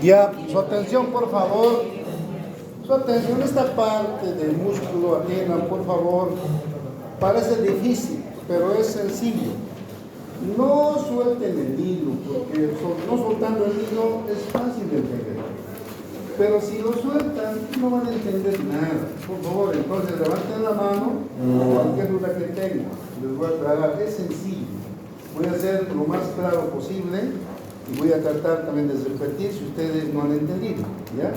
Ya, su atención por favor, su atención, esta parte del músculo adena, por favor, parece difícil, pero es sencillo. No suelten el hilo, porque no soltando el hilo es fácil de entender. Pero si lo sueltan, no van a entender nada. Por favor, entonces levanten la mano, cualquier duda que tengan, les voy a aclarar, es sencillo. Voy a hacer lo más claro posible y voy a tratar también de repetir si ustedes no han entendido, ¿ya?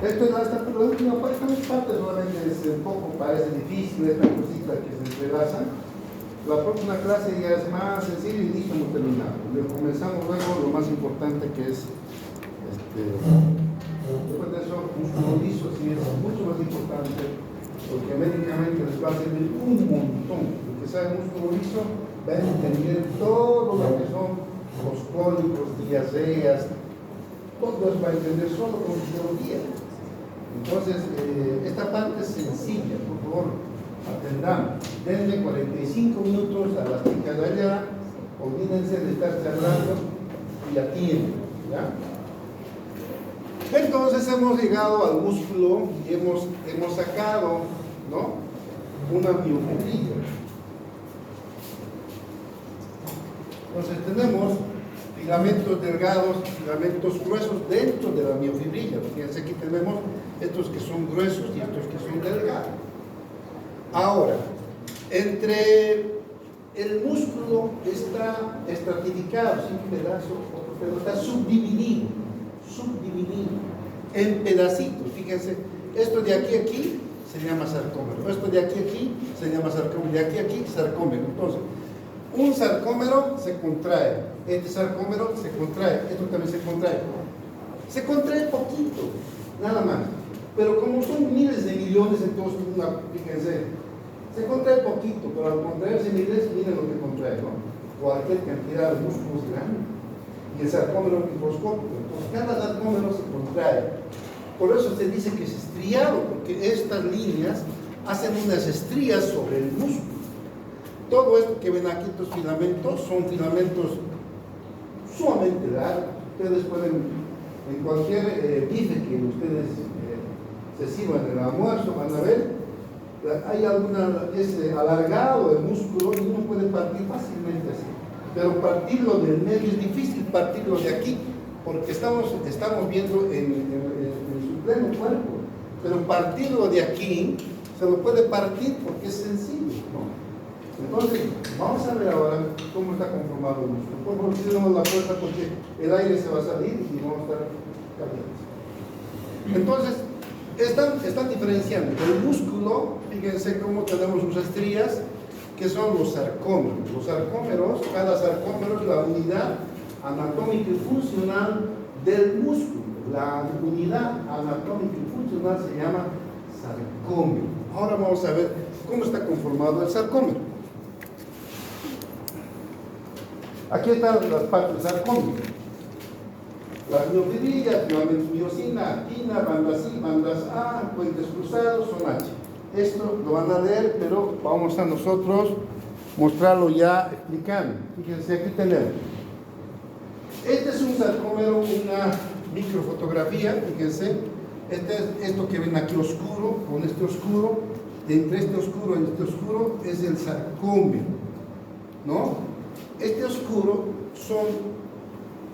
Esto es hasta la última parte, solamente es un poco, parece difícil, esta cosita que se entrelaza. La próxima clase ya es más sencilla y listo, hemos terminado. Comenzamos luego lo más importante que es, después de eso, músculo liso, sí es mucho más importante, porque médicamente les va a servir un montón. El que sabe músculo liso va a entender todo lo que son los cólicos, diarreas, todo eso va a entender solo con fisiología. Entonces, esta parte es sencilla, por favor, atendamos. Denle 45 minutos a la chica de allá, olvídense de estar charlando y atienden, ¿ya? Entonces hemos llegado al músculo y hemos sacado, ¿no?, una miofibrilla. Entonces tenemos filamentos delgados, filamentos gruesos dentro de la miofibrilla. Fíjense, aquí tenemos estos que son gruesos y estos que son delgados. Ahora, entre el músculo está estratificado, sin pedazo, pero está subdividido en pedacitos. Fíjense, esto de aquí a aquí se llama sarcómero, esto de aquí a aquí se llama sarcómero, de aquí a aquí sarcómero. Entonces, un sarcómero se contrae, este sarcómero se contrae, esto también se contrae poquito, nada más, pero como son miles de millones, entonces, fíjense, se contrae poquito, pero al contraerse miles, miren lo que contrae, ¿no? Cualquier cantidad de músculos grande, y el sarcómero microscópico, entonces cada sarcómero se contrae. Por eso se dice que es estriado, porque estas líneas hacen unas estrías sobre el músculo. Todo esto que ven aquí, estos filamentos, son filamentos sumamente largos. Ustedes pueden, en cualquier bife que ustedes se sirvan en el almuerzo, van a ver, hay alargado el músculo y uno puede partir fácilmente así. Pero partirlo del medio es difícil, partirlo de aquí, porque estamos viendo en su pleno cuerpo. Pero partirlo de aquí, se lo puede partir porque es sencillo, ¿no? Entonces, vamos a ver ahora cómo está conformado el músculo. Por favor, cierremos la puerta porque el aire se va a salir y vamos a estar calientes. Entonces, están diferenciando. El músculo, fíjense cómo tenemos sus estrías, que son los sarcómeros. Los sarcómeros, cada sarcómero es la unidad anatómica y funcional del músculo. La unidad anatómica y funcional se llama sarcómero. Ahora vamos a ver cómo está conformado el sarcómero. Aquí están las partes del sarcómero. Las miofibrillas, miosina, actina, bandas I, bandas A, puentes cruzados, son H. Esto lo van a leer, pero vamos a nosotros mostrarlo ya explicando. Fíjense, aquí tenemos. Este es un sarcómero, una microfotografía, fíjense. Esto que ven aquí oscuro, con este oscuro, entre este oscuro y este oscuro es el sarcómero, ¿no? Este oscuro son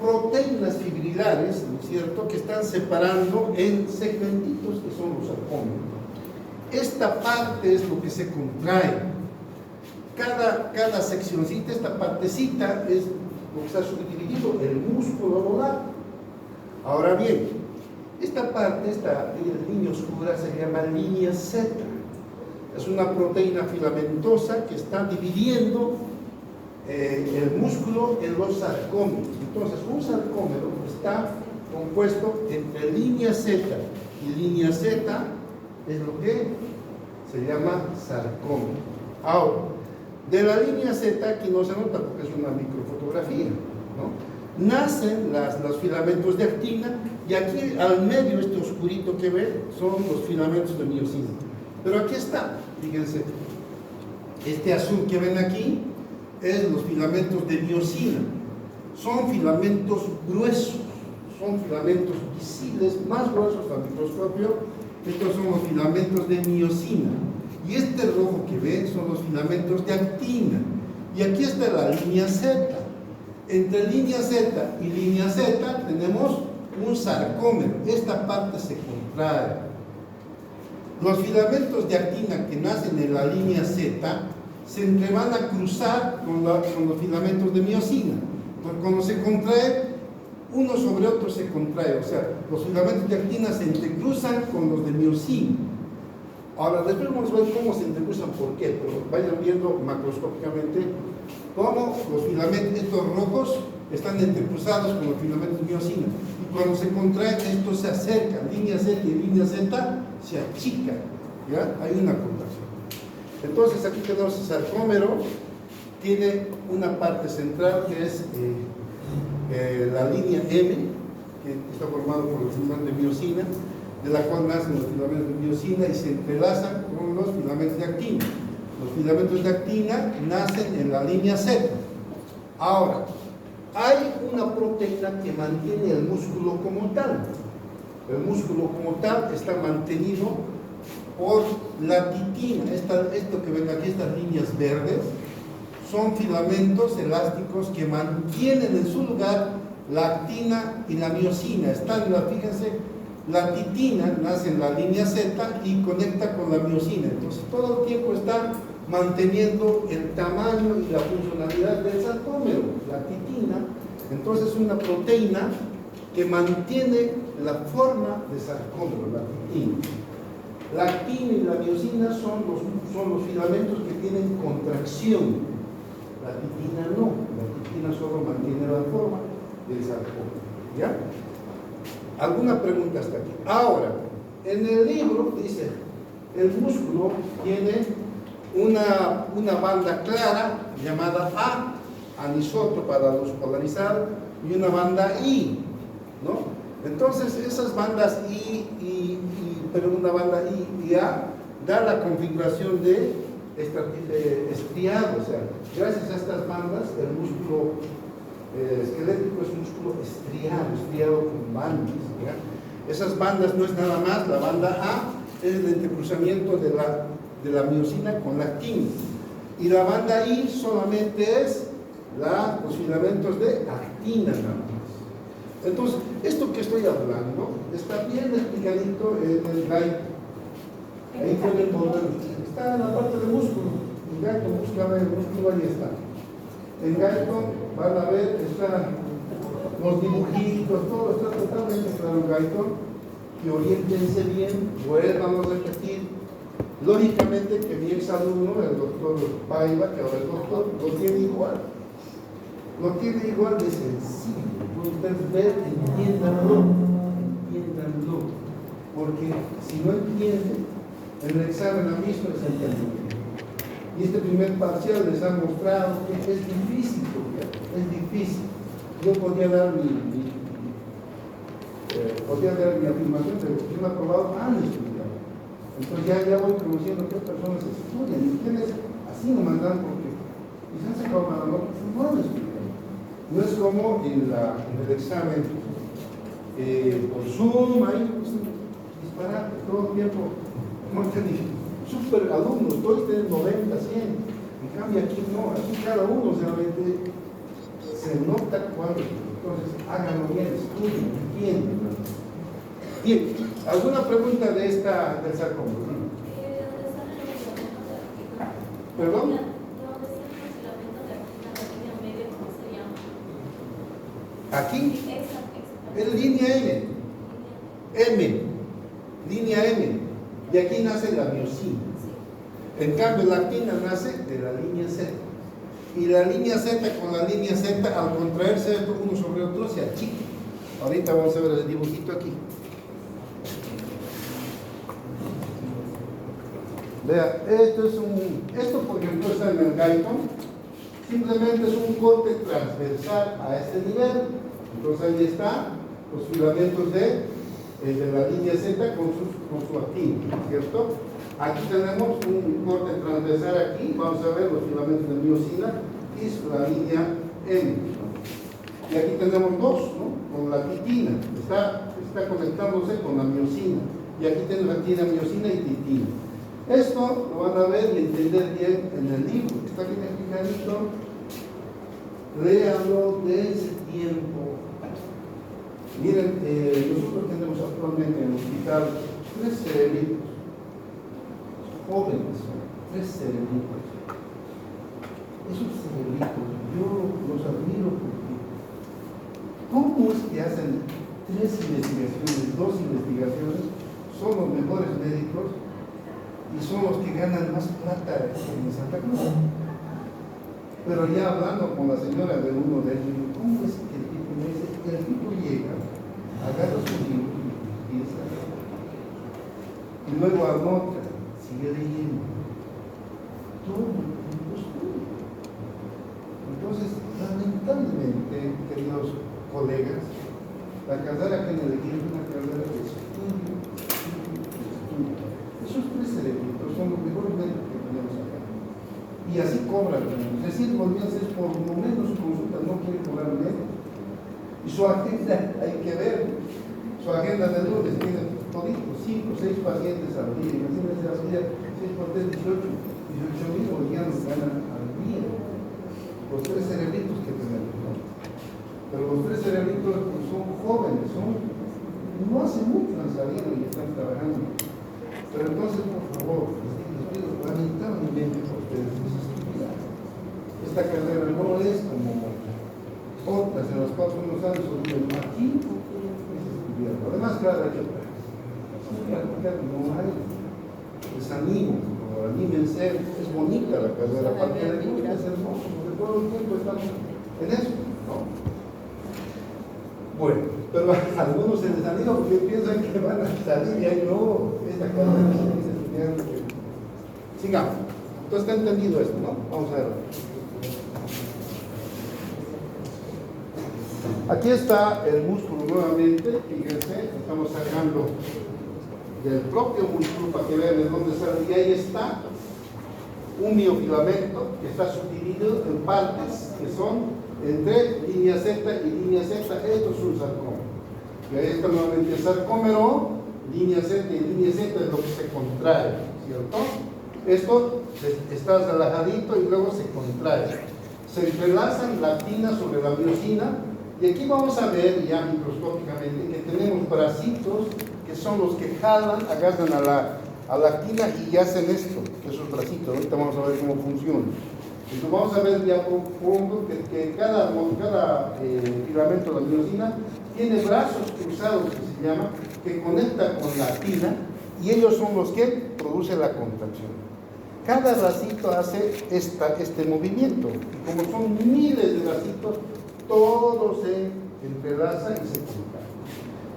proteínas fibrilares, ¿no es cierto?, que están separando en segmentitos que son los sarcómeros. Esta parte es lo que se contrae. Cada seccioncita, esta partecita es lo que está subdividido, el músculo a lo largo. Ahora bien, esta parte, esta línea oscura se llama línea Z. Es una proteína filamentosa que está dividiendo el músculo en los sarcómeros. Entonces, un sarcómero está compuesto entre línea Z y línea Z, es lo que se llama sarcómero. Ahora, de la línea Z, aquí no se nota porque es una microfotografía, ¿no?, nacen los filamentos de actina, y aquí al medio, este oscurito que ven, son los filamentos de miosina. Pero aquí está, fíjense, este azul que ven aquí es los filamentos de miosina. Son filamentos gruesos, son filamentos visibles, más gruesos al microscopio. Estos son los filamentos de miosina. Y este rojo que ven son los filamentos de actina. Y aquí está la línea Z. Entre línea Z y línea Z tenemos un sarcómero. Esta parte se contrae. Los filamentos de actina que nacen en la línea Z se van a cruzar con los filamentos de miosina. Entonces, cuando se contrae, uno sobre otro se contrae. O sea, los filamentos de actina se entrecruzan con los de miosina. Ahora, después vamos a ver cómo se entrecruzan, por qué, pero vayan viendo macroscópicamente cómo los filamentos, estos rojos, están entrecruzados con los filamentos de miosina. Y cuando se contraen, estos se acercan, línea Z y línea Z se achican, ¿ya? Hay una contracción. Entonces, aquí tenemos el sarcómero, tiene una parte central que es la línea M, que está formado por los filamentos de miosina, de la cual nacen los filamentos de miosina y se entrelazan con los filamentos de actina. Los filamentos de actina nacen en la línea Z. Ahora, hay una proteína que mantiene el músculo como tal. El músculo como tal está mantenido por la titina. Esto que ven aquí, estas líneas verdes, son filamentos elásticos que mantienen en su lugar la actina y la miosina. Fíjense, la titina nace en la línea Z y conecta con la miosina. Entonces, todo el tiempo está manteniendo el tamaño y la funcionalidad del sarcómero. La titina, entonces, es una proteína que mantiene la forma de sarcómero, la titina. La actina y la miosina son los filamentos que tienen contracción. La titina no, la titina solo mantiene la forma del sarcómero. ¿Ya? ¿Alguna pregunta hasta aquí? Ahora, en el libro dice, el músculo tiene una banda clara llamada A, anisotro para los polarizados, y una banda I, ¿no? Entonces, esas bandas una banda I y A da la configuración de estriado. O sea, gracias a estas bandas, el músculo esquelético es un músculo estriado con bandas, ¿ya? Esas bandas no es nada más, la banda A es el entrecruzamiento de la miosina con la actina, y la banda I solamente es los filamentos de actina nada más. Entonces, esto que estoy hablando está bien explicadito en el guide. Ahí pueden poner, está en la parte del músculo. En Guyton, busca ver el músculo, ahí está. En Guyton van a ver, están los dibujitos, todo está totalmente claro en Guyton. Que oriéntense bien, vuelvan a repetir. Lógicamente que mi exalumno, el doctor Paiva, que ahora es doctor, lo tiene igual. Lo tiene igual de sencillo. Ustedes ven, entiéndanlo. Porque si no entienden, el examen a mismo es entendimiento. Y este primer parcial les ha mostrado que es difícil, es difícil. Yo podía dar mi afirmación, pero yo me he aprobado antes de estudiar. Entonces ya voy conociendo qué personas estudian y quiénes así no mandan porque quizás se acaban a no han estudiado. No es como en el examen por Zoom, ahí disparate todo el tiempo. Super alumnos, todos tienen 90, 100. En cambio aquí no, aquí cada uno realmente se nota cuando. Entonces háganlo bien, estudien, entiendan. Bien, ¿alguna pregunta de del sarcómero? ¿Perdón? Aquí es línea M, línea M, y aquí nace la miosina. En cambio, la actina nace de la línea Z. Y la línea Z con la línea Z, al contraerse uno sobre otro, se achica. Ahorita vamos a ver el dibujito aquí. Vea, esto por ejemplo está en el Guyton, simplemente es un corte transversal a este nivel. Entonces ahí está los filamentos de la línea Z con su actina, ¿cierto? Aquí tenemos un corte transversal aquí, vamos a ver los filamentos de miosina es la línea M. Y aquí tenemos dos, ¿no? Con la titina, está conectándose con la miosina. Y aquí tenemos aquí la miosina y titina. Esto lo van a ver y entender bien en el libro. Está bien explicadito. Léanlo desde tiempo. Miren, nosotros tenemos actualmente en el hospital 3 cerebritos, jóvenes, 3 cerebritos. Esos cerebritos, yo los admiro porque ¿cómo es que hacen 3 investigaciones, 2 investigaciones? Son los mejores médicos y son los que ganan más plata en Santa Cruz. Pero ya hablando con la señora de uno de ellos, ¿cómo es que el tipo me dice? El tipo llega, agarra su libro y empieza a leer. Y luego anota, sigue leyendo. Todo el tiempo estudia. Entonces, lamentablemente, queridos colegas, la carrera que me elegí es una carrera de estudio. Esos 3 cerebritos son los mejores médicos que tenemos acá. Y así cobran. Recién volvían a hacer por lo menos consultas, no quieren cobrar menos. Y su agenda, hay que ver, su agenda de lunes tiene todito, 5 o 6 pacientes al día. Imagínense al día, 6 por 3, 18,000 bolivianos ganan al día. Los 3 cerebritos que tenemos, ¿no? Pero los 3 cerebritos son jóvenes, no hace mucho han salido y están trabajando. Pero entonces, por favor, les pido lamentablemente por ustedes, esta carrera no es como otras en las cuales unos años aquí es estudiar. Además, claro, hay que practicar, no hay. Les animo, anímense, es bonita la carrera, aparte de que es hermoso, porque todo el tiempo estamos en eso, ¿no? Bueno, pero a algunos se les anima porque piensan que van a salir y ahí no, esta carrera se estudiando. Sigamos. Entonces, está entendido esto, ¿no? Vamos a ver. Aquí está el músculo nuevamente, fíjense, estamos sacando del propio músculo para que vean de dónde sale. Y ahí está un miofilamento que está subdividido en partes que son entre línea Z y línea Z. Esto es un sarcómero. Y ahí está nuevamente el sarcómero, línea Z y línea Z es lo que se contrae, ¿cierto? Esto está relajadito y luego se contrae. Se entrelazan la actina sobre la miosina. Y aquí vamos a ver ya microscópicamente que tenemos bracitos que son los que jalan, agarran a la actina y hacen esto, esos bracitos. Ahorita vamos a ver cómo funciona. Entonces vamos a ver ya profundo que cada filamento de la miosina tiene brazos cruzados, que se llama, que conectan con la actina y ellos son los que producen la contracción. Cada bracito hace este movimiento y como son miles de bracitos, todo se entrelaza y se contrae.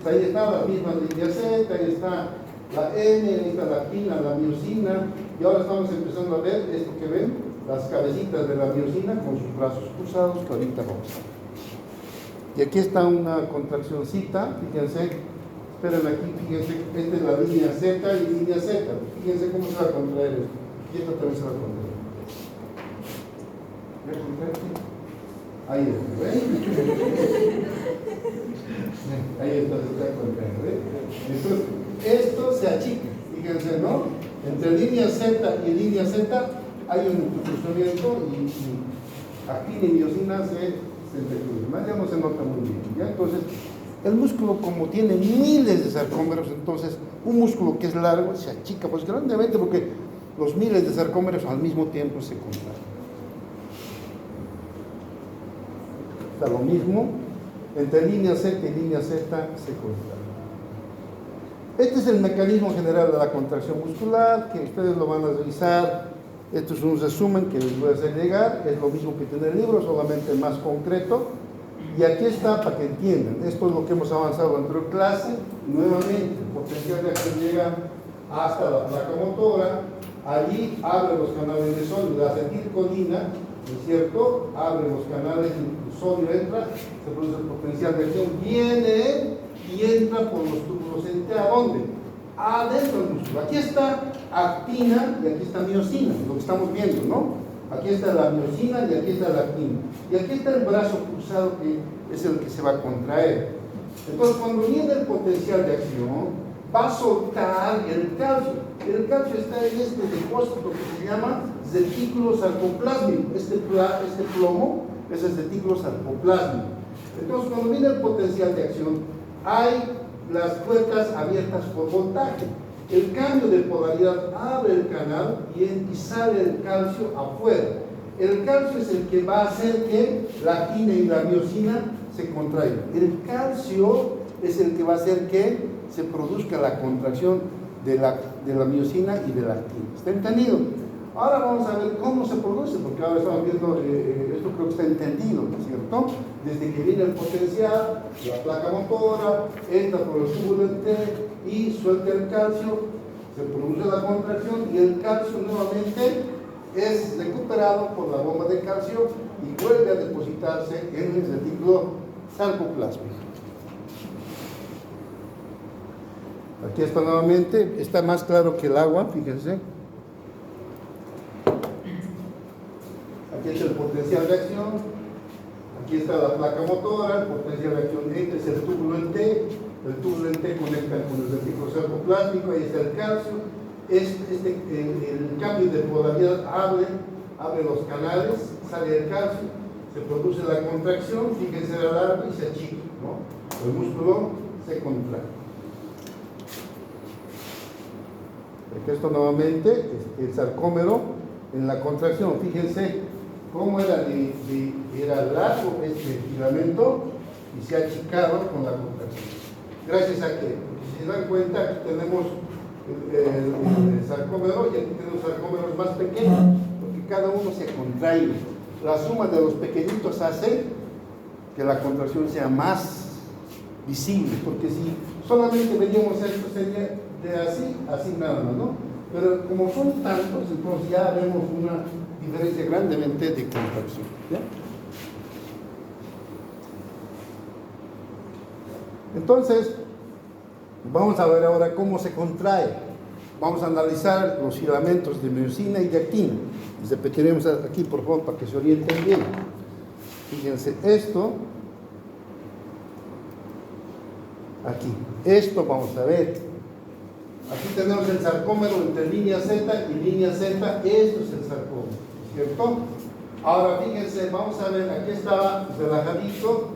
Ahí está la misma línea Z, ahí está la N, ahí está la actina, la miosina, y ahora estamos empezando a ver esto que ven, las cabecitas de la miosina con sus brazos cruzados, que ahorita vamos a ver. Y aquí está una contraccióncita, fíjense, esperen aquí, fíjense, esta es la línea Z y línea Z, fíjense cómo se va a contraer esto, y esto también se va a contraer. ¿Ves contraer? Ahí está, ¿ven? Ahí está, se está contraendo, ¿ven? Entonces, esto se achica, fíjense, ¿no? Entre línea Z y línea Z hay un cruzamiento y actina y miosina se entrecruzan. Más ya no se nota muy bien, ¿ya? Entonces, el músculo, como tiene miles de sarcómeros, entonces, un músculo que es largo se achica, pues grandemente, porque los miles de sarcómeros al mismo tiempo se contraen. Está lo mismo, entre línea Z y línea Z se contrae. Este es el mecanismo general de la contracción muscular, que ustedes lo van a revisar. Esto es un resumen que les voy a hacer llegar, es lo mismo que tiene el libro, solamente más concreto. Y aquí está para que entiendan, esto es lo que hemos avanzado dentro de clase. Nuevamente, el potencial de acción llega hasta la placa motora, allí abre los canales de sodio, la acetilcolina, ¿no es cierto? Abre los canales, el sodio entra, se produce el potencial de acción, viene y entra por los túbulos ¿a dónde? Adentro del músculo. Aquí está actina y aquí está miosina, lo que estamos viendo, ¿no? Aquí está la miosina y aquí está la actina. Y aquí está el brazo cruzado que es el que se va a contraer. Entonces, cuando viene el potencial de acción, va a soltar el calcio. El calcio está en este depósito que se llama retículo sarcoplásmico. Este plomo es el retículo sarcoplásmico. Entonces, cuando viene el potencial de acción, hay las puertas abiertas por voltaje. El cambio de polaridad abre el canal y sale el calcio afuera. El calcio es el que va a hacer que la actina y la miosina se contraigan. El calcio es el que va a hacer que se produzca la contracción de la miosina y de la actina. ¿Está entendido? Ahora vamos a ver cómo se produce, porque ahora estamos viendo, esto creo que está entendido, ¿no es cierto? Desde que viene el potencial, la placa motora, entra por el túbulo T y suelta el calcio, se produce la contracción y el calcio nuevamente es recuperado por la bomba de calcio y vuelve a depositarse en el retículo sarcoplásmico. Aquí está nuevamente, está más claro que el agua, fíjense. Aquí está el potencial de acción, aquí está la placa motora, el potencial de acción es el túbulo en T, el túbulo en T conecta con el retículo sarcoplásmico, ahí está el calcio, el cambio de polaridad abre los canales, sale el calcio, se produce la contracción, fíjense la larga y se achica, ¿no? El músculo se contrae. Esto nuevamente, el sarcómero en la contracción, fíjense cómo era largo este filamento y se ha achicado con la contracción. Gracias a que, si se dan cuenta, aquí tenemos el sarcómero y aquí tenemos sarcómeros más pequeños, porque cada uno se contrae. La suma de los pequeñitos hace que la contracción sea más visible, porque si solamente veíamos esto sería de así nada más, ¿no? Pero como son tantos, entonces ya vemos una diferencia grandemente de contracción, ¿ya? Entonces, vamos a ver ahora cómo se contrae. Vamos a analizar los filamentos de miosina y de actina. Les repetiremos aquí, por favor, para que se orienten bien. Fíjense, esto, aquí, esto vamos a ver. Aquí tenemos el sarcómero entre línea Z y línea Z, esto es el sarcómero, ¿cierto? Ahora fíjense, vamos a ver, aquí estaba relajadito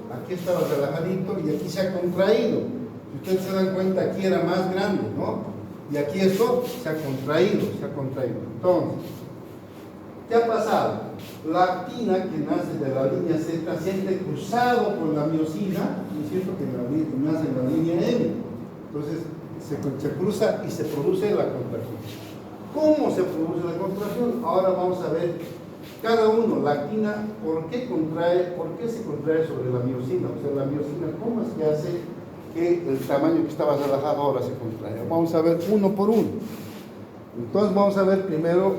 y aquí se ha contraído. Si ustedes se dan cuenta, aquí era más grande, ¿no? Y aquí esto se ha contraído. Entonces, ¿qué ha pasado? La actina que nace de la línea Z siente cruzado con la miosina, ¿no es cierto? Que nace en la línea M. Entonces, se cruza y se produce la contracción. ¿Cómo se produce la contracción? Ahora vamos a ver cada uno, la actina, ¿por qué se contrae sobre la miosina? O sea, la miosina, ¿cómo es que hace que el tamaño que estaba relajado ahora se contraiga? Vamos a ver uno por uno. Entonces vamos a ver primero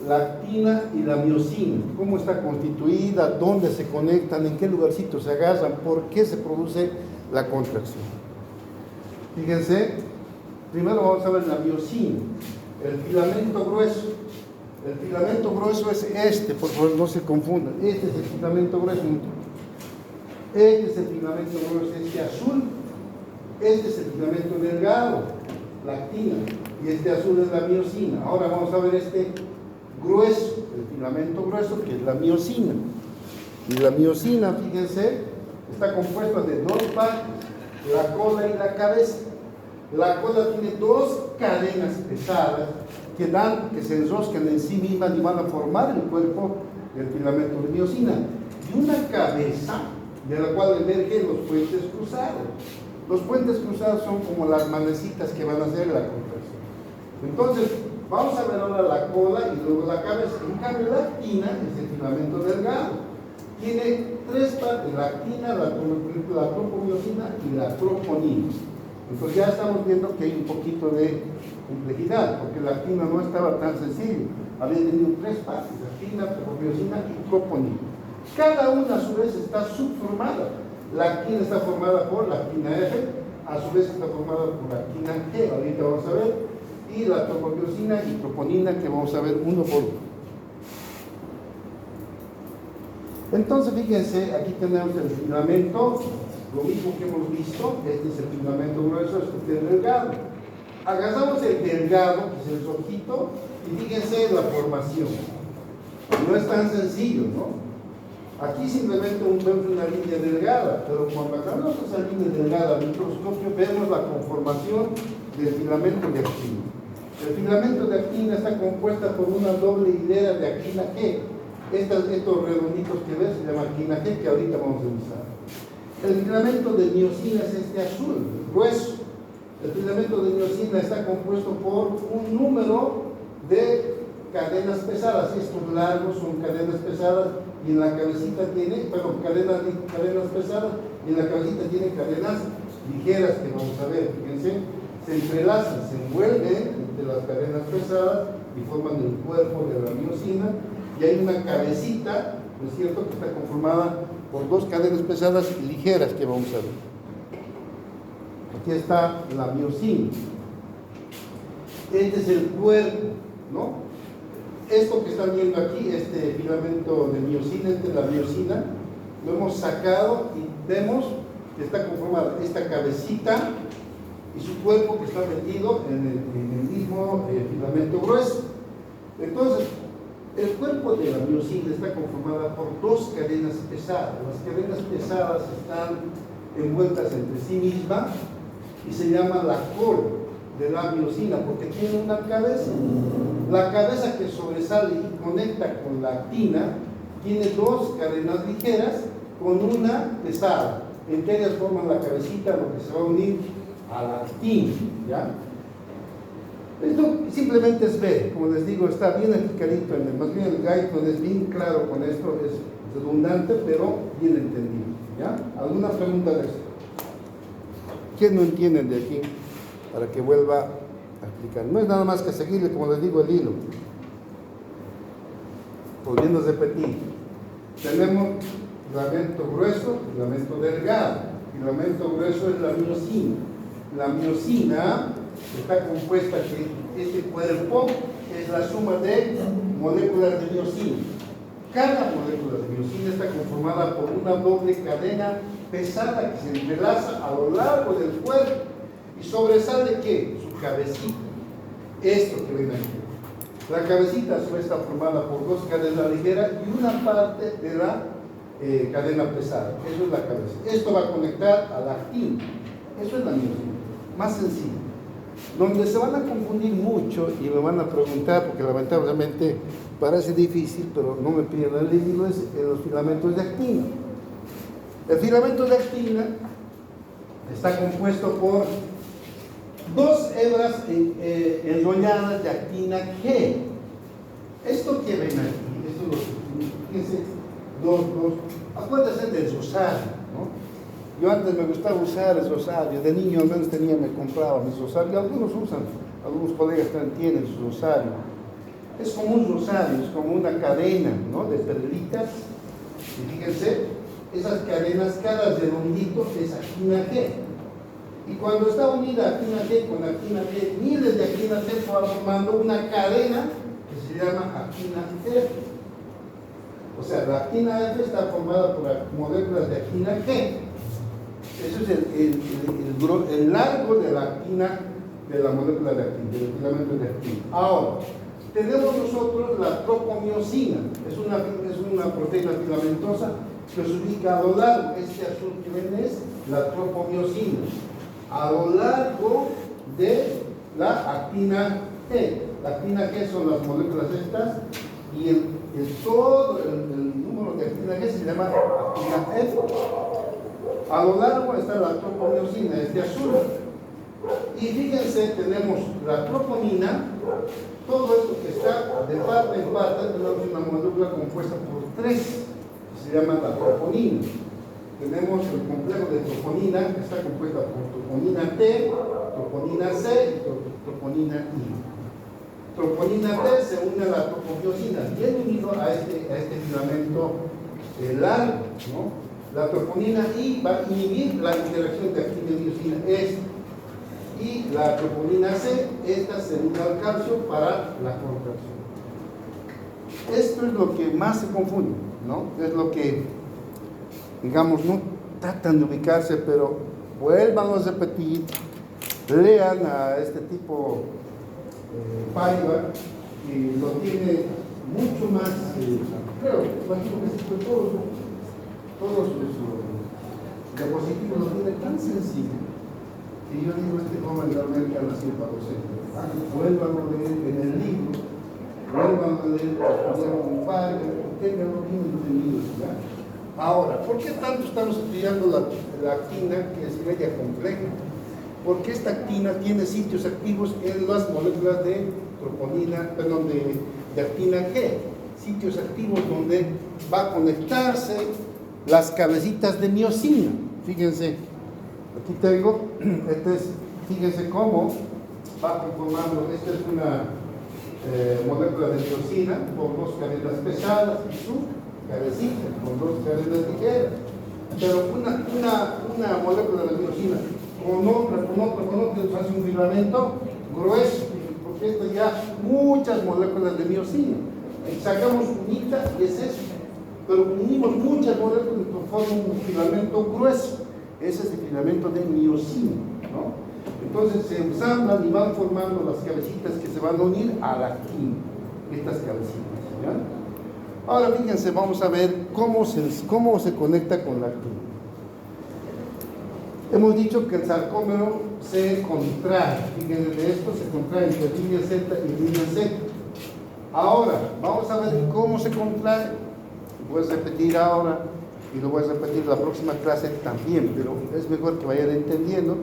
la actina y la miosina, cómo está constituida, dónde se conectan, en qué lugarcito se agarran, por qué se produce la contracción. Fíjense, primero vamos a ver la miosina, el filamento grueso. El filamento grueso es este, por favor no se confundan. Este es el filamento grueso. Este es el filamento grueso, este azul. Este es el filamento delgado, la actina. Y este azul es la miosina. Ahora vamos a ver este grueso, el filamento grueso, que es la miosina. Y la miosina, fíjense, está compuesta de dos partes, la cola y la cabeza. La cola tiene dos cadenas pesadas que se enroscan en sí mismas y van a formar el cuerpo del filamento de miosina. Y una cabeza de la cual emergen los puentes cruzados. Los puentes cruzados son como las manecitas que van a hacer la contracción. Entonces, vamos a ver ahora la cola y luego la cabeza. En cambio, la actina es el filamento delgado. Tiene tres partes: la actina, la tropomiosina y la troponina. Entonces ya estamos viendo que hay un poquito de complejidad, porque la actina no estaba tan sencillo. Había tenido tres partes: actina, tropomiosina y troponina. Cada una a su vez está subformada. La actina está formada por la actina F, a su vez está formada por la actina G, ahorita vamos a ver, y la tropomiosina y troponina, que vamos a ver uno por uno. Entonces, fíjense, aquí tenemos el filamento, lo mismo que hemos visto. Este es el filamento grueso, este es el delgado. Agarramos el delgado, que es el rojito, y fíjense la formación. No es tan sencillo, ¿no? Aquí simplemente vemos una línea delgada, pero cuando agarramos esa línea delgada al microscopio, vemos la conformación del filamento de actina. El filamento de actina está compuesta por una doble hilera de actina G. Estos redonditos que ves se llama actina G, que ahorita vamos a usar. El filamento de miosina es este azul, grueso. El filamento de miosina está compuesto por un número de cadenas pesadas. Estos largos son cadenas pesadas y en la cabecita tiene, cadenas pesadas y en la cabecita tiene cadenas ligeras que vamos a ver. Fíjense, se entrelazan, se envuelven entre las cadenas pesadas y forman el cuerpo de la miosina. Y hay una cabecita, ¿no es cierto?, que está conformada por dos cadenas pesadas y ligeras que vamos a ver. Aquí está la miosina. Este es el cuerpo, ¿no? Esto que están viendo aquí, este filamento de miosina, la miosina, lo hemos sacado y vemos que está conformada esta cabecita y su cuerpo que está metido en el mismo filamento grueso. Entonces, el cuerpo de la miosina está conformada por dos cadenas pesadas. Las cadenas pesadas están envueltas entre sí mismas y se llama la cola de la miosina porque tiene una cabeza. La cabeza que sobresale y conecta con la actina tiene dos cadenas ligeras con una pesada. Entre ellas forman la cabecita, lo que se va a unir a la actina, ¿ya? Esto simplemente es ver, como les digo, está bien explicadito, más bien el guide es bien claro con esto, es redundante, pero bien entendido, ¿ya? ¿Alguna pregunta de esto? ¿Quién no entienden de aquí? Para que vuelva a explicar. No es nada más que seguirle, como les digo, el hilo. Volviendo a repetir, tenemos filamento grueso, filamento delgado. Filamento grueso es la miosina. La miosina está compuesta que este cuerpo es la suma de moléculas de miosina. Cada molécula de miosina está conformada por una doble cadena pesada que se entrelaza a lo largo del cuerpo y sobresale ¿qué? Su cabecita. Esto que ven aquí. La cabecita a su vez está formada por dos cadenas ligeras y una parte de la cadena pesada. Eso es la cabeza. Esto va a conectar a la actina. Eso es la miosina. Más sencillo. Donde se van a confundir mucho y me van a preguntar, porque lamentablemente parece difícil, pero no me piden el libro, es en los filamentos de actina. El filamento de actina está compuesto por dos hebras enrolladas de actina G. Esto que ven aquí, fíjense, acuérdense del rosario, ¿no? Yo antes me gustaba usar el rosario, de niño al menos me compraba mis rosarios, algunos usan, algunos colegas también tienen su rosario. Es como un rosario, es como una cadena, ¿no?, de perlitas, y fíjense, esas cadenas, cada redondito es actina G. Y cuando está unida actina G con actina G, miles de actina G se van formando una cadena que se llama actina F. O sea, la actina F está formada por moléculas de actina G. Eso es el largo de la actina, de la molécula de actina, del filamento de actina. Ahora, tenemos nosotros la tropomiosina. Es una proteína filamentosa que se ubica a lo largo. Este azul que ven es la tropomiosina. A lo largo de la actina G. La actina G son las moléculas estas y todo el número de actina G se llama actina F. A lo largo está la tropomiosina, este azul. Y fíjense, tenemos la troponina, todo esto que está de parte en parte, tenemos una molécula compuesta por tres, que se llama la troponina. Tenemos el complejo de troponina, que está compuesta por troponina T, troponina C y troponina I. Troponina T se une a la tropomiosina, bien unido a este filamento largo, ¿no? La troponina I va a inhibir la interacción de actina y miosina, y la troponina C, esta se une al calcio para la contracción. Esto es lo que más se confunde. ¿no? Es lo que, digamos, no tratan de ubicarse, pero vuelvan a repetir, lean a este tipo Paiva, que lo tiene mucho más, creo, imagino que todos sus diapositivos lo tiene tan sencillo, que yo digo, este joven realmente ha nacido para docente. Vuelvan a leer en el libro, vuelvan a leer, estudiar un Paiva, tengan lo bien entendido, ¿ya? Ahora, ¿por qué tanto estamos estudiando la actina, que es media compleja? Porque esta actina tiene sitios activos en las moléculas de troponina, perdón, de actina G, sitios activos donde va a conectarse las cabecitas de miosina. Fíjense, aquí tengo, fíjense cómo va conformando, esta es una molécula de miosina con dos cadenas pesadas y su cabecita con dos cadenas ligeras. Pero una molécula de miosina con otra, hace un filamento grueso, porque esto ya muchas moléculas de miosina. Sacamos unita y es eso, pero unimos muchas moléculas y forman un filamento grueso. Ese es el filamento de miosina, ¿no? Entonces se ensamblan y van formando las cabecitas que se van a unir a la actina, estas cabecitas, ¿ya? Ahora fíjense, vamos a ver cómo se conecta con la actina. Hemos dicho que el sarcómero se contrae, fíjense de esto, se contrae entre línea Z y línea Z. Ahora, vamos a ver cómo se contrae. Voy a repetir ahora y lo voy a repetir la próxima clase también, pero es mejor que vayan entendiendo.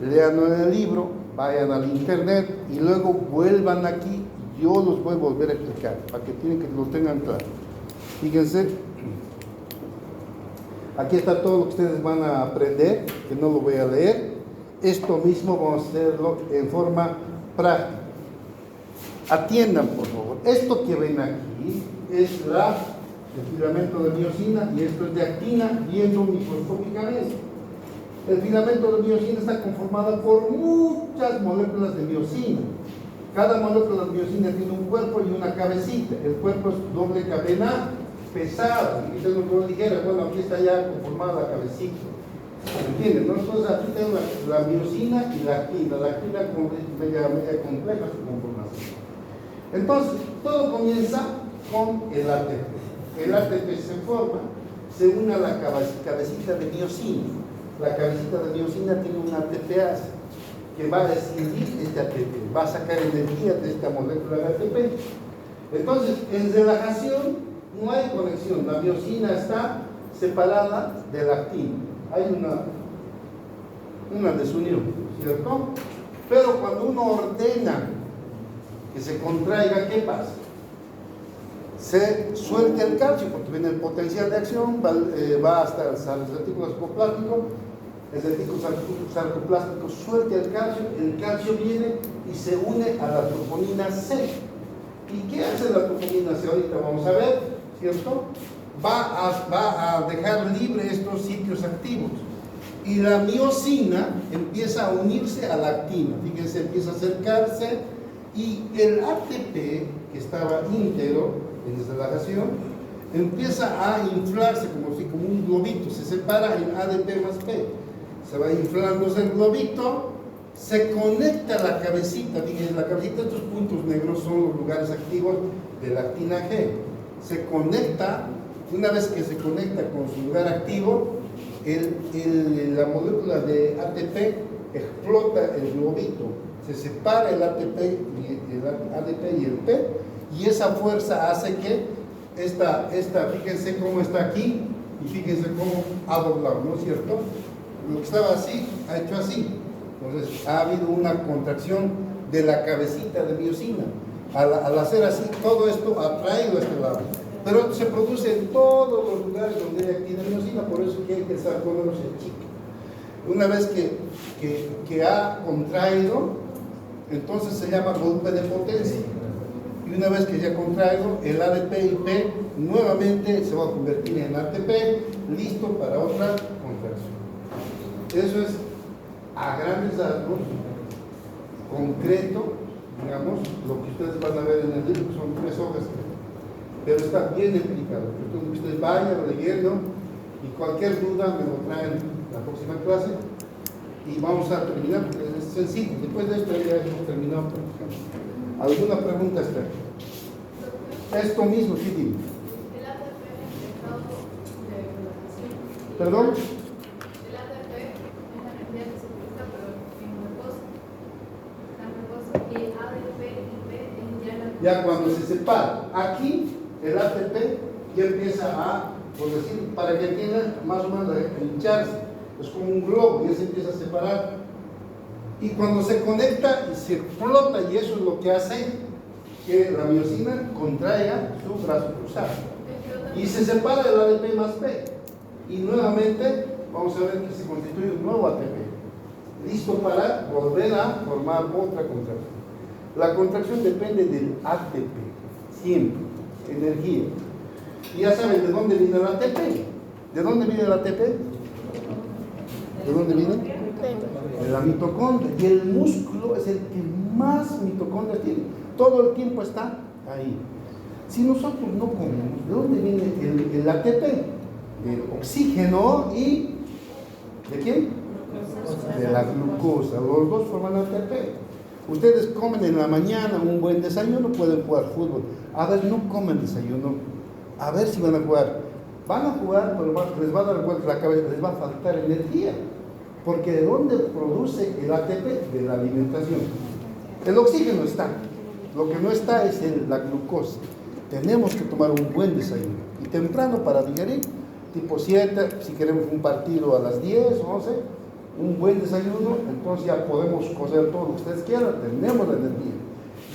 Leanlo en el libro, vayan al internet y luego vuelvan aquí. Yo los voy a volver a explicar para que lo tengan claro. Fíjense, aquí está todo lo que ustedes van a aprender, que no lo voy a leer. Esto mismo vamos a hacerlo en forma práctica. Atiendan, por favor. Esto que ven aquí es el filamento de miosina y esto es de actina viendo microscópicamente. El filamento de miosina está conformado por muchas moléculas de miosina. Cada molécula de miosina tiene un cuerpo y una cabecita. El cuerpo es doble cadena pesada, y es una ligera. Bueno, aquí está ya conformada la cabecita. ¿Entienden? ¿No? Entonces aquí tengo la miosina y la actina. La actina es media compleja su conformación. Entonces, todo comienza con el ATP. El ATP se forma, se une a la cabecita de miosina. La cabecita de miosina tiene un ATPase que va a escindir este ATP, va a sacar energía de esta molécula de ATP. Entonces, en relajación no hay conexión, la miosina está separada de la actina. Hay una desunión, ¿cierto? Pero cuando uno ordena que se contraiga, ¿qué pasa? Se suelta el calcio, porque viene el potencial de acción, va hasta el retículo sarcoplástico. El retículo sarcoplástico suelta el calcio viene y se une a la troponina C. ¿Y qué hace la troponina C? Ahorita vamos a ver, ¿cierto? Va a dejar libre estos sitios activos. Y la miosina empieza a unirse a la actina. Fíjense, empieza a acercarse y el ATP, que estaba íntegro en relajación, empieza a inflarse como un globito. Se separa en ADP más P. Se va inflándose el globito, se conecta a la cabecita. Fíjense, la cabecita, estos puntos negros son los lugares activos de la actina G. Se conecta, una vez que se conecta con su lugar activo, la molécula de ATP explota el globito, se separa el ATP, el ADP y el P, y esa fuerza hace que fíjense cómo está aquí y fíjense cómo ha doblado, ¿no es cierto? Lo que estaba así, ha hecho así. Entonces ha habido una contracción de la cabecita de miosina. Al hacer así, todo esto ha traído a este lado. Pero se produce en todos los lugares donde hay actina miosina, por eso que el sarcómero se achica. Una vez que ha contraído, entonces se llama golpe de potencia. Y una vez que ya ha contraído, el ADP y P nuevamente se va a convertir en ATP, listo para otra contracción. Eso es a grandes rasgos, concreto, digamos, lo que ustedes van a ver en el libro, son 3 hojas. pero está bien explicado. Entonces ustedes vayan leyendo y cualquier duda me lo traen la próxima clase y vamos a terminar, porque es sencillo. Después de esto ya hemos terminado. ¿Alguna pregunta, Esther? Esto mismo, sí, dime. El ATP es estado de colocación. ¿Perdón? El ATP es la energía que se utiliza, pero en reposo. Está en reposo. Y ADP y P es ya la. Ya cuando se separa, aquí el ATP ya empieza a, por decir, para que entiendan más o menos, a hincharse. Es como un globo, ya se empieza a separar. Y cuando se conecta y se explota, y eso es lo que hace que la miosina contraiga su brazo cruzado. Y se separa el ADP más P. Y nuevamente vamos a ver que se constituye un nuevo ATP. Listo para volver a formar otra contracción. La contracción depende del ATP, siempre, energía. Y ya saben de dónde viene el ATP. ¿De dónde viene el ATP? ¿De dónde viene? De la mitocondria. Y el músculo es el que más mitocondrias tiene. Todo el tiempo está ahí. Si nosotros no comemos, ¿de dónde viene el ATP? Del oxígeno y ¿de quién? De la glucosa. Los dos forman ATP. Ustedes comen en la mañana un buen desayuno, pueden jugar fútbol. A ver, no comen desayuno. A ver si van a jugar. Van a jugar, pero les va a dar vuelta la cabeza, les va a faltar energía. Porque ¿de dónde produce el ATP? De la alimentación. El oxígeno está. Lo que no está es la glucosa. Tenemos que tomar un buen desayuno. Y temprano para digerir, tipo 7, si queremos un partido a las 10, 11, un buen desayuno, entonces ya podemos cocer todo lo que ustedes quieran, tenemos la energía.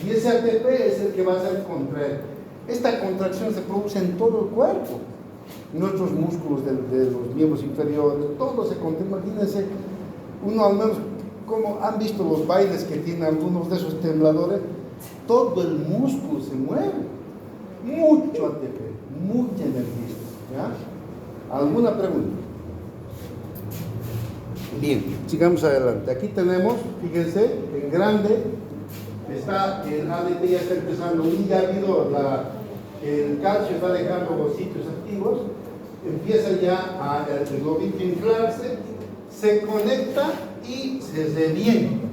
Y ese ATP es el que va a hacer contraer. Esta contracción se produce en todo el cuerpo. Nuestros músculos de los miembros inferiores, todo se contrae. Imagínense, uno al menos, como han visto los bailes que tienen algunos de esos tembladores, todo el músculo se mueve. Mucho ATP, mucha energía. ¿Ya? ¿Alguna pregunta? Bien, sigamos adelante. Aquí tenemos, fíjense, en grande está el ADP, ya está empezando, y ya ha habido el calcio está dejando los sitios activos, empieza ya el globito a inflarse, se conecta y se revienta,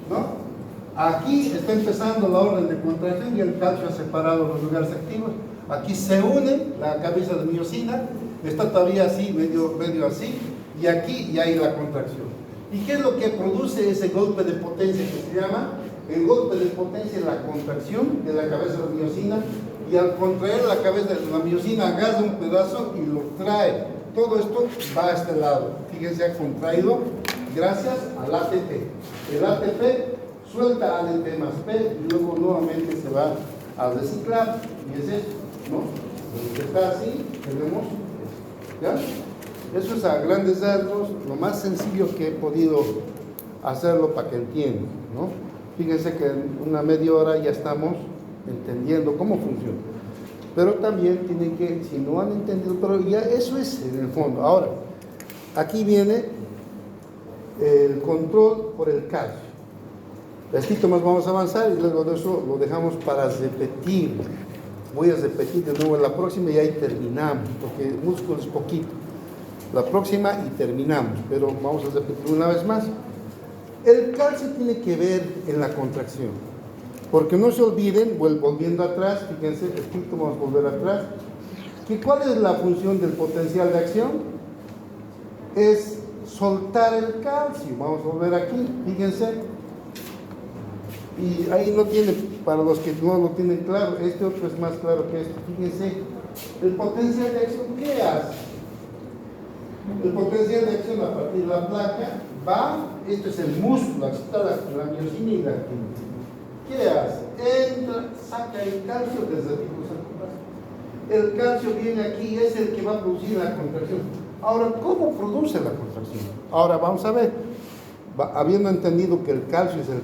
¿no? Aquí está empezando la orden de contracción y el calcio ha separado los lugares activos. Aquí se une la cabeza de miosina, está todavía así, medio así, y aquí ya hay la contracción. ¿Y qué es lo que produce ese golpe de potencia que se llama? El golpe de potencia es la contracción de la cabeza de miosina, y al contraer la cabeza de la miosina agarra un pedazo y lo trae. Todo esto va a este lado. Fíjense, ha contraído gracias al ATP. El ATP suelta ADP más P y luego nuevamente se va a reciclar. Y es esto, ¿no? Entonces está así, tenemos esto. ¿Ya? Eso es a grandes rasgos lo más sencillo que he podido hacerlo para que entiendan, ¿no? Fíjense que en una media hora ya estamos entendiendo cómo funciona. Pero también tienen que, si no han entendido, pero ya eso es en el fondo. Ahora, aquí viene el control por el calcio. Poquito más vamos a avanzar y luego de eso lo dejamos para repetir. Voy a repetir de nuevo en la próxima y ahí terminamos, porque el músculo es poquito. La próxima y terminamos, pero vamos a repetir una vez más. El calcio tiene que ver en la contracción, porque no se olviden, volviendo atrás, fíjense, poquito vamos a volver atrás, que ¿cuál es la función del potencial de acción? Es soltar el calcio. Vamos a volver aquí, fíjense. Y ahí no tiene, para los que no lo tienen claro, este otro es más claro que esto. Fíjense, el potencial de acción, ¿qué hace? El potencial de acción a partir de la placa va, esto es el músculo, aquí está la miosina y la actina. ¿Qué hace? Entra, saca el calcio desde el tipo circular. El calcio viene aquí, es el que va a producir la contracción. Ahora, ¿cómo produce la contracción? Ahora vamos a ver, habiendo entendido que el calcio es el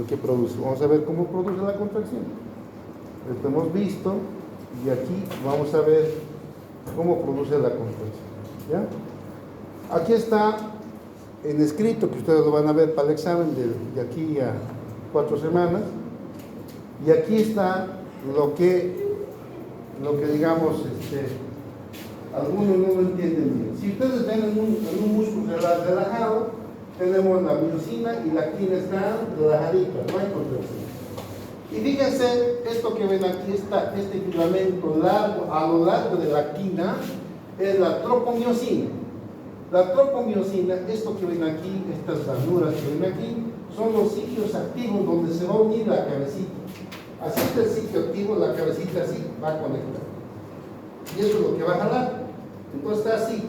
que produce, vamos a ver cómo produce la contracción. Esto hemos visto, y aquí vamos a ver cómo produce la contracción. ¿Ya? Aquí está en escrito, que ustedes lo van a ver para el examen de aquí a 4 semanas, y aquí está lo que lo que digamos, algunos no lo entienden bien. Si ustedes ven en un músculo relajado, tenemos la miosina y la actina están relajaditas, no hay contracción. Y fíjense, esto que ven aquí, este filamento largo, a lo largo de la actina, es la tropomiosina. La tropomiosina, esto que ven aquí, estas ranuras que ven aquí, son los sitios activos donde se va a unir la cabecita. Así está el sitio activo, la cabecita así va a conectar. Y eso es lo que va a jalar. Entonces está así.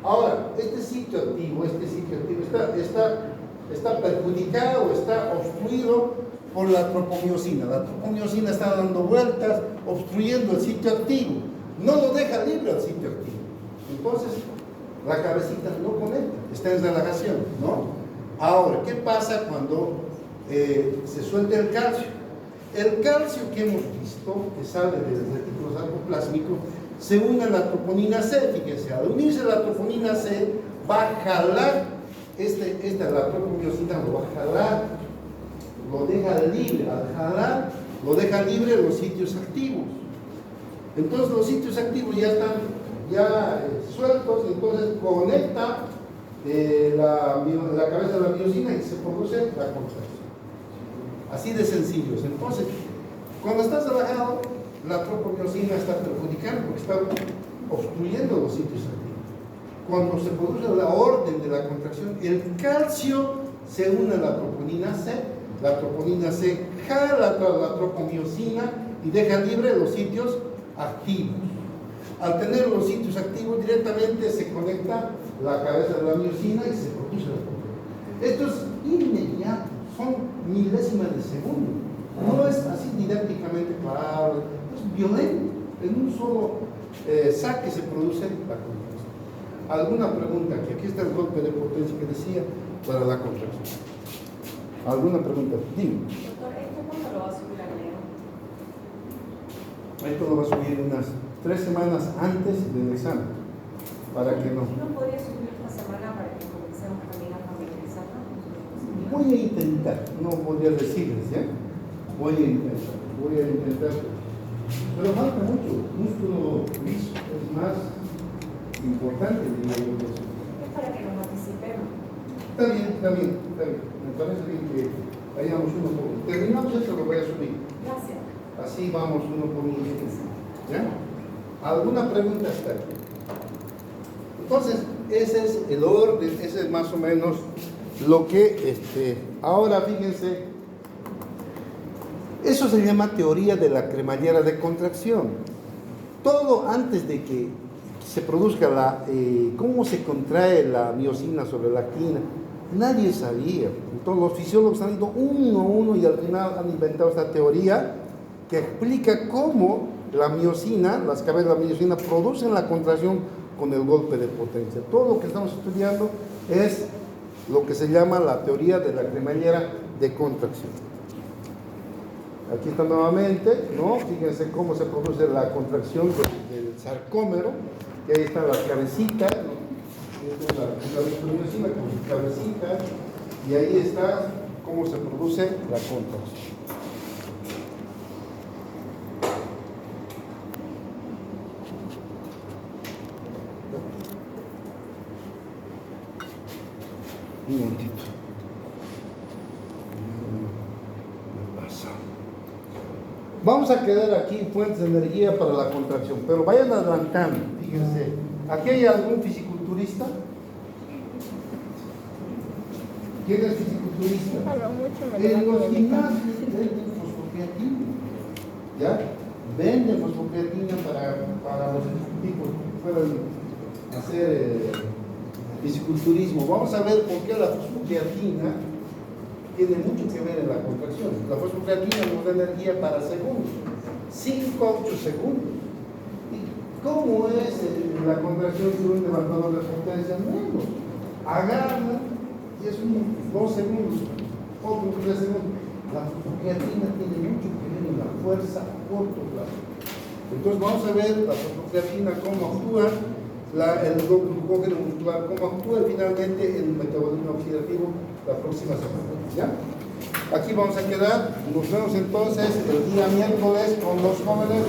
Ahora, este sitio activo está perjudicado o está obstruido por la tropomiosina. La tropomiosina está dando vueltas, obstruyendo el sitio activo. No lo deja libre al sitio activo. Entonces, la cabecita no conecta, está en relajación, ¿no? Ahora, ¿qué pasa cuando se suelta el calcio? El calcio que hemos visto, que sale del retículo sarcoplásmico, se une a la troponina C. Fíjense, al unirse a la troponina C, va a jalar, la tropomiosina lo va a jalar, lo deja libre. Al jalar, lo deja libre los sitios activos. Entonces, los sitios activos ya están sueltos, entonces conecta la cabeza de la miosina y se produce la contracción. Así de sencillos. Entonces, cuando estás relajado, la tropomiosina está perjudicando porque está obstruyendo los sitios activos. Cuando se produce la orden de la contracción, el calcio se une a la troponina C. La troponina C jala la tropomiosina y deja libre los sitios activos. Al tener los sitios activos, directamente se conecta la cabeza de la miosina y se produce la contracción. Esto es inmediato, son milésimas de segundo. No es así didácticamente claro, es violento. En un solo saque se produce la contracción. ¿Alguna pregunta? Que aquí está el golpe de potencia que decía para la contracción. ¿Alguna pregunta? Dime. Doctor, ¿esto cuándo lo va a subir al Leo? Esto lo va a subir unas 3 semanas antes del examen, para que no. ¿No podría subir esta semana para que comencemos también a familiarizarnos? Voy a intentar, no podría decirles, ¿ya? Voy a intentar. Pero falta mucho, músculo liso es más importante, diría yo. Es para que nos anticipemos. Está bien. Me parece bien que vayamos uno por uno. Terminamos esto, lo voy a subir. Gracias. Así vamos uno por uno. ¿Ya? ¿Alguna pregunta hasta aquí? Entonces, ese es el orden, ese es más o menos lo que, ahora fíjense, eso se llama teoría de la cremallera de contracción. Todo antes de que se produzca cómo se contrae la miosina sobre la actina, nadie sabía. Entonces los fisiólogos han ido uno a uno y al final han inventado esta teoría que explica cómo la miosina, las cabezas de la miosina producen la contracción con el golpe de potencia. Todo lo que estamos estudiando es lo que se llama la teoría de la cremallera de contracción. Aquí está nuevamente, ¿no? Fíjense cómo se produce la contracción del sarcómero, que ahí están las cabecitas, ¿no? Esta es la miosina con sus cabecitas, y ahí está cómo se produce la contracción. Un momentito. Vamos a quedar aquí fuentes de energía para la contracción, pero vayan adelantando, fíjense. ¿Aquí hay algún fisiculturista? ¿Quién es fisiculturista? En los gimnasios venden fosfocreatina. ¿Ya? Venden fosfocreatina para los ejecutivos que puedan hacer fisiculturismo. Vamos a ver por qué la fosfocreatina tiene mucho que ver en la contracción. La fosfocreatina nos da energía para segundos, 5 a 8 segundos. ¿Y cómo es la contracción de un levantador de potencia? Menos. Agarra y es 2 segundos, otro 3 segundos. La fosfocreatina tiene mucho que ver en la fuerza a corto plazo. Entonces vamos a ver la fosfocreatina, cómo actúa, el glucógeno muscular, cómo actúa y finalmente el metabolismo oxidativo la próxima semana. ¿Ya? Aquí vamos a quedar. Nos vemos entonces el día miércoles con los jóvenes.